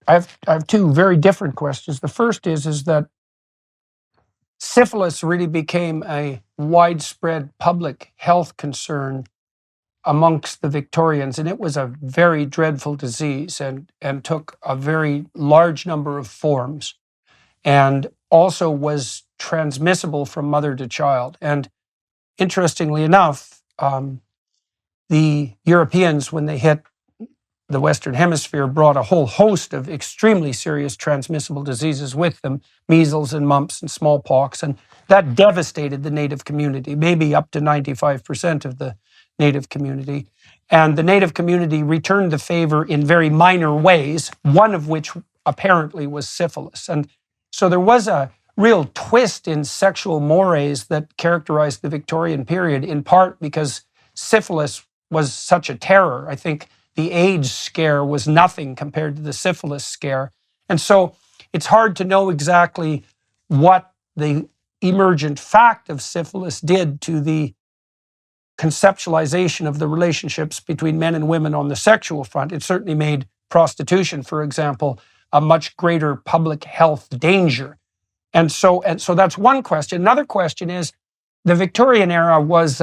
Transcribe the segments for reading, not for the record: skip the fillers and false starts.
I have two very different questions. The first is that syphilis really became a widespread public health concern amongst the Victorians, and it was a very dreadful disease and took a very large number of forms, and also was transmissible from mother to child. And interestingly enough, the Europeans, when they hit the Western Hemisphere, brought a whole host of extremely serious transmissible diseases with them, measles and mumps and smallpox, and that devastated the Native community, maybe up to 95% of the Native community. And the Native community returned the favor in very minor ways, one of which apparently was syphilis. And so there was a real twist in sexual mores that characterized the Victorian period, in part because syphilis was such a terror. I think the AIDS scare was nothing compared to the syphilis scare. And so it's hard to know exactly what the emergent fact of syphilis did to the conceptualization of the relationships between men and women on the sexual front. It certainly made prostitution, for example, a much greater public health danger. And so that's one question. Another question is, the Victorian era was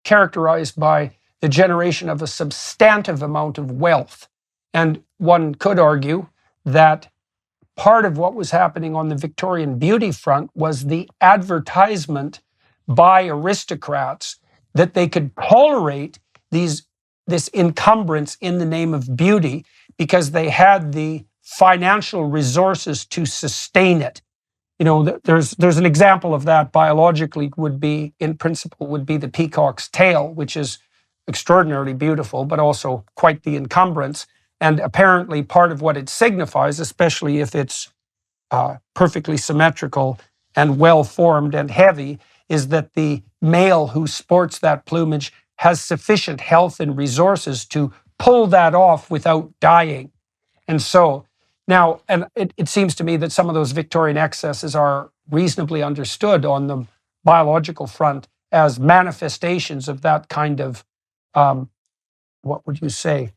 characterized by the generation of a substantive amount of wealth. And one could argue that part of what was happening on the Victorian beauty front was the advertisement by aristocrats that they could tolerate this encumbrance in the name of beauty because they had the financial resources to sustain it. You know, there's an example of that biologically in principle, would be the peacock's tail, which is extraordinarily beautiful, but also quite the encumbrance. And apparently part of what it signifies, especially if it's perfectly symmetrical and well-formed and heavy, is that the male who sports that plumage has sufficient health and resources to pull that off without dying. And so now, and it seems to me that some of those Victorian excesses are reasonably understood on the biological front as manifestations of that kind of, what would you say?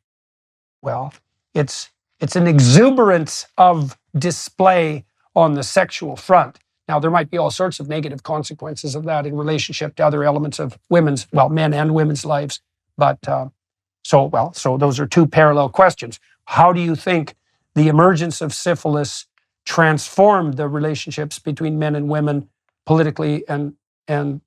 Well, it's an exuberance of display on the sexual front. Now, there might be all sorts of negative consequences of that in relationship to other elements of men and women's lives. But so those are two parallel questions. How do you think the emergence of syphilis transformed the relationships between men and women politically and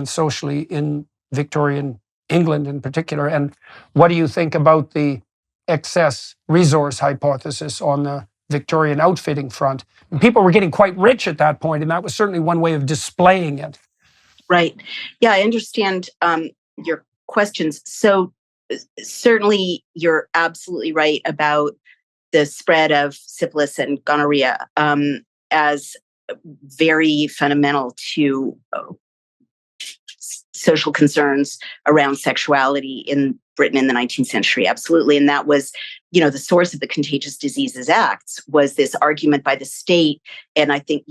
socially in Victorian England in particular? And what do you think about the excess resource hypothesis on the Victorian outfitting front? And people were getting quite rich at that point, and that was certainly one way of displaying it. Right. Yeah, I understand your questions. So certainly you're absolutely right about the spread of syphilis and gonorrhea as very fundamental to social concerns around sexuality in Britain in the 19th century. Absolutely. And that was, the source of the Contagious Diseases Acts was this argument by the state. And I think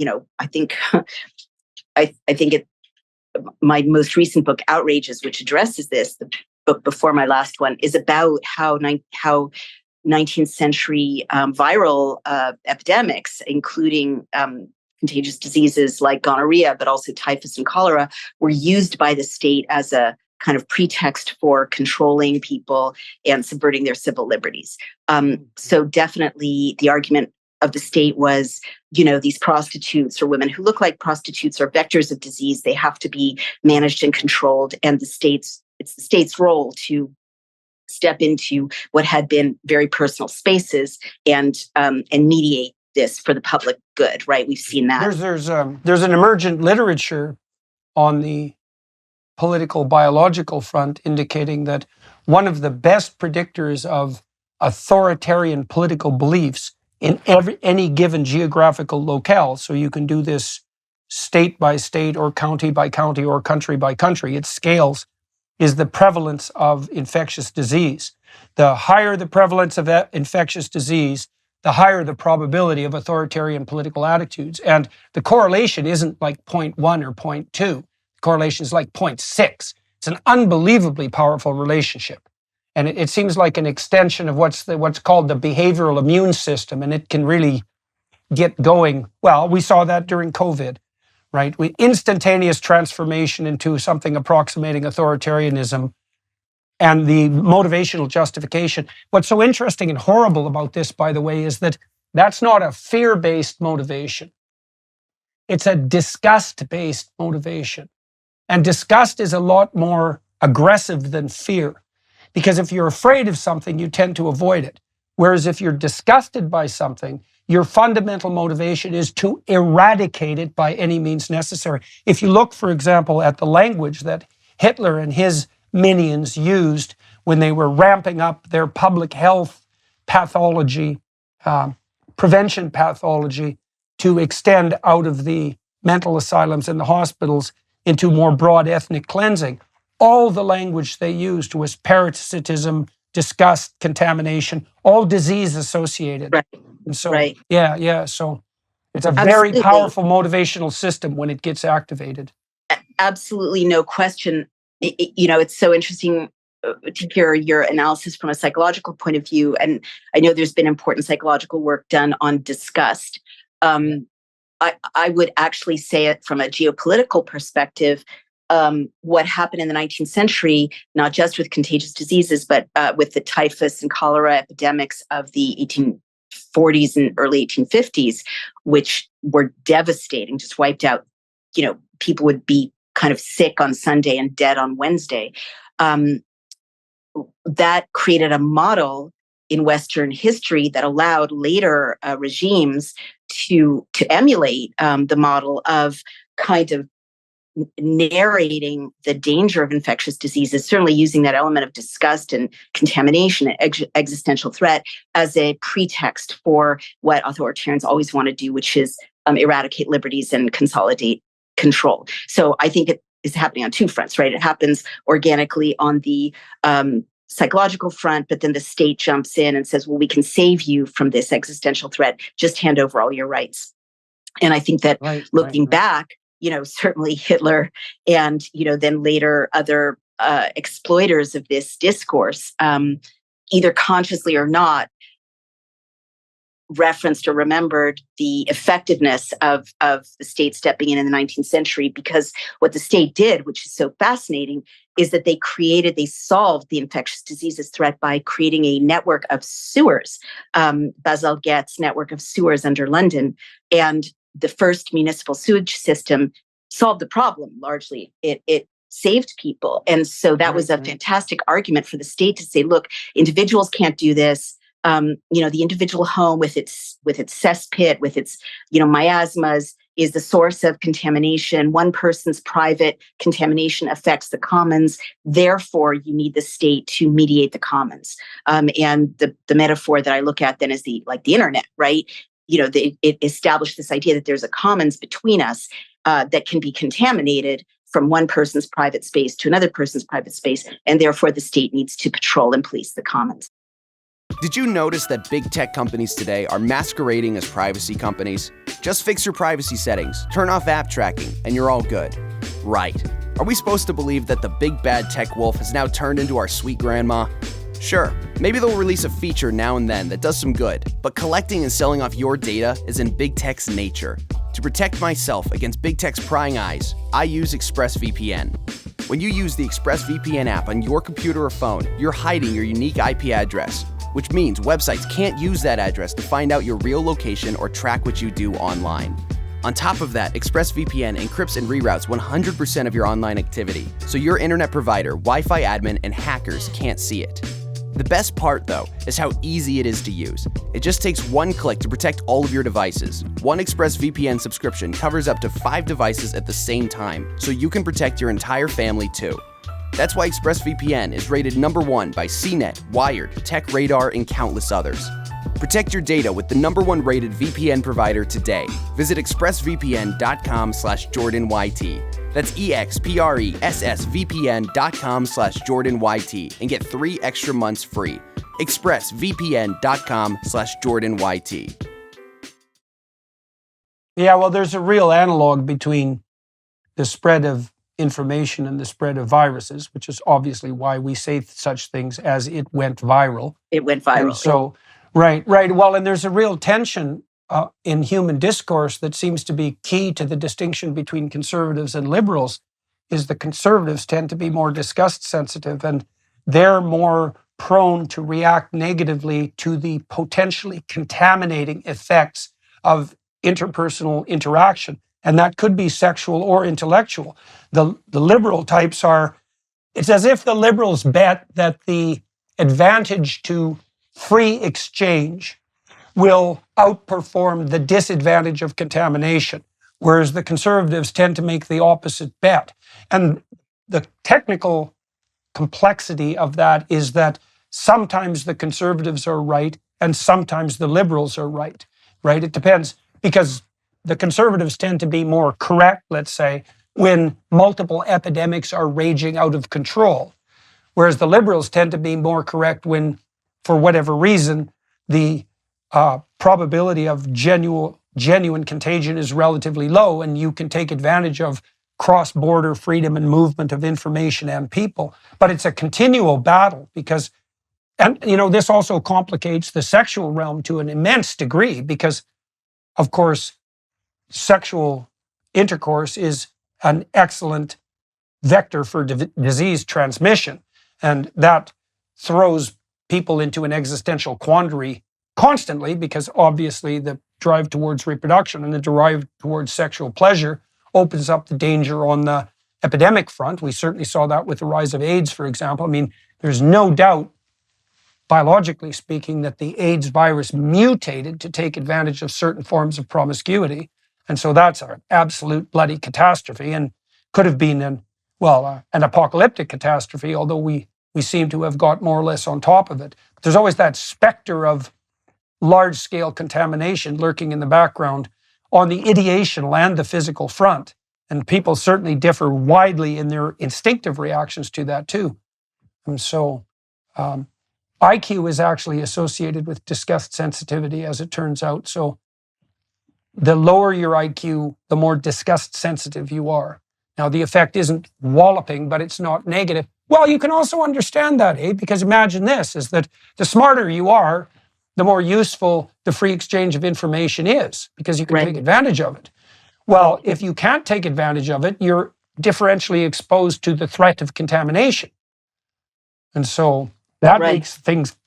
my most recent book, Outrages, which addresses this, the book before my last one, is about how 19th century viral epidemics, including contagious diseases like gonorrhea, but also typhus and cholera, were used by the state as a kind of pretext for controlling people and subverting their civil liberties. So definitely the argument of the state was, these prostitutes or women who look like prostitutes are vectors of disease. They have to be managed and controlled. And it's the state's role to step into what had been very personal spaces and mediate this for the public good, right? We've seen that. There's an emergent literature on the political biological front indicating that one of the best predictors of authoritarian political beliefs in any given geographical locale, so you can do this state by state or county by county or country by country, it scales, is the prevalence of infectious disease. The higher the prevalence of infectious disease, the higher the probability of authoritarian political attitudes. And the correlation isn't like 0.1 or 0.2. The correlation is like 0.6. It's an unbelievably powerful relationship. And it seems like an extension of what's called the behavioral immune system, and it can really get going. Well, we saw that during COVID, right? Instantaneous transformation into something approximating authoritarianism and the motivational justification. What's so interesting and horrible about this, by the way, is that that's not a fear-based motivation. It's a disgust-based motivation. And disgust is a lot more aggressive than fear. Because if you're afraid of something, you tend to avoid it. Whereas if you're disgusted by something, your fundamental motivation is to eradicate it by any means necessary. If you look, for example, at the language that Hitler and his minions used when they were ramping up their public health pathology, prevention pathology, to extend out of the mental asylums and the hospitals into more broad ethnic cleansing, all the language they used was parasitism, disgust, contamination, all disease associated. Right. And so, Right. yeah. So it's a Absolutely. very powerful motivational system when it gets activated. Absolutely, no question. It's so interesting to hear your analysis from a psychological point of view. And I know there's been important psychological work done on disgust. I would actually say it from a geopolitical perspective. What happened in the 19th century, not just with contagious diseases, but with the typhus and cholera epidemics of the 1840s and early 1850s, which were devastating, just wiped out, people would be kind of sick on Sunday and dead on Wednesday. That created a model in Western history that allowed later regimes to emulate the model of kind of narrating the danger of infectious diseases, certainly using that element of disgust and contamination and existential threat as a pretext for what authoritarians always want to do, which is eradicate liberties and consolidate control. So I think it is happening on two fronts, right? It happens organically on the psychological front, but then the state jumps in and says, well, we can save you from this existential threat. Just hand over all your rights. And I think that looking back, certainly Hitler and, then later other exploiters of this discourse, either consciously or not, referenced or remembered the effectiveness of the state stepping in the 19th century, because what the state did, which is so fascinating, is that they solved the infectious diseases threat by creating a network of sewers, Basil Getz network of sewers under London. And the first municipal sewage system solved the problem largely. It saved people. And so that was a fantastic argument for the state to say, look, individuals can't do this. The individual home with its cesspit, with its, miasmas, is the source of contamination. One person's private contamination affects the commons. Therefore, you need the state to mediate the commons. And the metaphor that I look at then is the internet, right? It established this idea that there's a commons between us that can be contaminated from one person's private space to another person's private space, and therefore the state needs to patrol and police the commons. Did you notice that big tech companies today are masquerading as privacy companies? Just fix your privacy settings, turn off app tracking, and you're all good. Right. Are we supposed to believe that the big bad tech wolf has now turned into our sweet grandma? Sure, maybe they'll release a feature now and then that does some good, but collecting and selling off your data is in big tech's nature. To protect myself against big tech's prying eyes, I use ExpressVPN. When you use the ExpressVPN app on your computer or phone, you're hiding your unique IP address, which means websites can't use that address to find out your real location or track what you do online. On top of that, ExpressVPN encrypts and reroutes 100% of your online activity, so your internet provider, Wi-Fi admin, and hackers can't see it. The best part, though, is how easy it is to use. It just takes one click to protect all of your devices. One ExpressVPN subscription covers up to 5 devices at the same time, so you can protect your entire family too. That's why ExpressVPN is rated #1 by CNET, Wired, TechRadar, and countless others. Protect your data with the #1 rated VPN provider today. Visit expressvpn.com/JordanYT. That's expressvpn.com/JordanYT and get 3 extra months free. expressvpn.com/JordanYT. Yeah, well, there's a real analog between the spread of information and the spread of viruses, which is obviously why we say such things as it went viral. It went viral. And so, right. Well, and there's a real tension in human discourse that seems to be key to the distinction between conservatives and liberals, is the conservatives tend to be more disgust sensitive, and they're more prone to react negatively to the potentially contaminating effects of interpersonal interaction. And that could be sexual or intellectual. The liberal types it's as if the liberals bet that the advantage to free exchange will outperform the disadvantage of contamination, whereas the conservatives tend to make the opposite bet. And the technical complexity of that is that sometimes the conservatives are right and sometimes the liberals are right? It depends, because the conservatives tend to be more correct, let's say, when multiple epidemics are raging out of control, whereas the liberals tend to be more correct when, for whatever reason, the probability of genuine contagion is relatively low, and you can take advantage of cross-border freedom and movement of information and people. But it's a continual battle because, and this also complicates the sexual realm to an immense degree, because, of course, sexual intercourse is an excellent vector for disease transmission, and that throws people into an existential quandary constantly, because obviously the drive towards reproduction and the drive towards sexual pleasure opens up the danger on the epidemic front. We certainly saw that with the rise of AIDS, for example. I mean, there's no doubt, biologically speaking, that the AIDS virus mutated to take advantage of certain forms of promiscuity. And so that's an absolute bloody catastrophe, and could have been an apocalyptic catastrophe, although we seem to have got more or less on top of it. But there's always that specter of large-scale contamination lurking in the background on the ideational and the physical front. And people certainly differ widely in their instinctive reactions to that too. And so IQ is actually associated with disgust sensitivity, as it turns out. So the lower your IQ, the more disgust sensitive you are. Now, the effect isn't walloping, but it's not negative. Well, you can also understand that, because imagine this, is that the smarter you are, the more useful the free exchange of information is, because you can take advantage of it. Well, if you can't take advantage of it, you're differentially exposed to the threat of contamination. And so that makes things,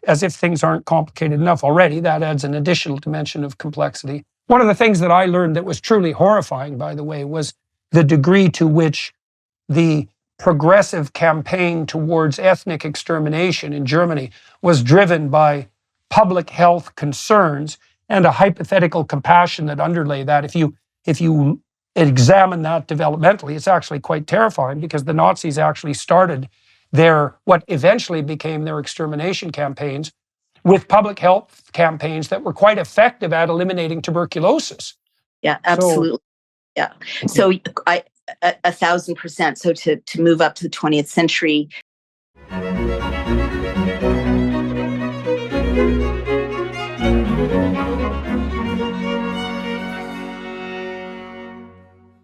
as if things aren't complicated enough already, that adds an additional dimension of complexity. One of the things that I learned that was truly horrifying, by the way, was the degree to which the progressive campaign towards ethnic extermination in Germany was driven by public health concerns and a hypothetical compassion that underlay that. If you examine that developmentally, it's actually quite terrifying, because the Nazis actually started what eventually became their extermination campaigns with public health campaigns that were quite effective at eliminating tuberculosis. Yeah, absolutely. So 1,000%. So to move up to the 20th century,